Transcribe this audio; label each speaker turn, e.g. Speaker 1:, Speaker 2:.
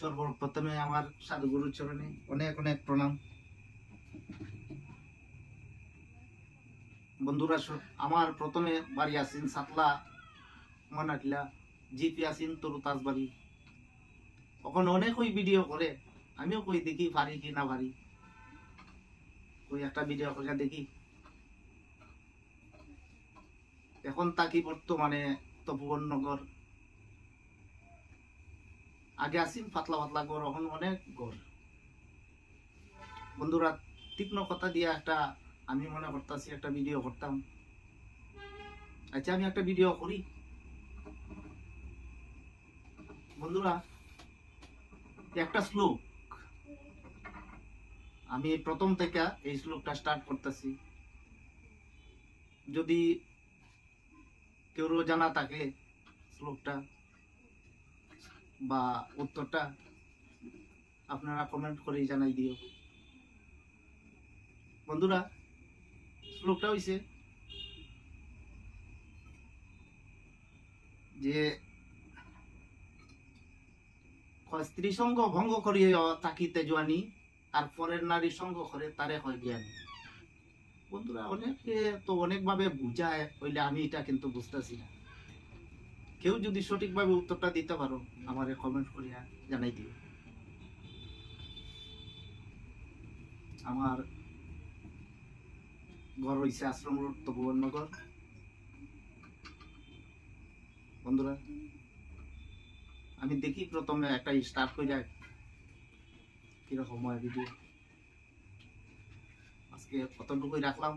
Speaker 1: সর্বপ্রথমে আমার সাধুগুরুর চরণে অনেক অনেক প্রণাম। বন্ধুরা, আমার প্রথমে বাড়ি আসিন সাতলা মানাটিলা, জিপি আসিন তরুতাজবাড়ি। ওখানে অনেক ওই ভিডিও করে, আমিও কই দেখি পারি কি না পারি, ওই একটা ভিডিও করে দেখি। এখন তাকি বর্তমানে তপবননগর। আগে আসিন পাতলা পাতলা গড়, এখন অনেক গড়। বন্ধুরা, তীক্ষ্ণ কথা দিয়ে একটা আমি মনে করতেছি একটা ভিডিও করতাম। আচ্ছা, আমি একটা ভিডিও করি। বন্ধুরা, একটা শ্লোক আমি প্রথম থেকে এই শ্লোকটা স্টার্ট করতেছি। যদি কেউ জানা থাকে শ্লোকটা বা উত্তরটা, আপনারা কমেন্ট করেই জানাই দিও। বন্ধুরা, শ্লোকটা হইছে যে স্ত্রী সঙ্গ ভঙ্গ করিয়ে তাকিতে জোয়ানি, আর পরের নারী সঙ্গ করে তারে হয় জ্ঞানী। বন্ধুরা, অনেকে তো অনেকভাবে বুঝায়, হইলে আমি এটা কিন্তু বুঝতেছি না। কেউ যদি সঠিকভাবে উত্তরটা দিতে পারো, আমারে কমেন্ট করিয়া জানাই দিও। আমার ঘর হইছে আশ্রম রোড, তপবননগর। বন্ধুরা, আমি দেখি প্রথমে একটা স্টার্ট করে যায় কিরকম হয় ভিডিও। আজকে কতটুকুই রাখলাম।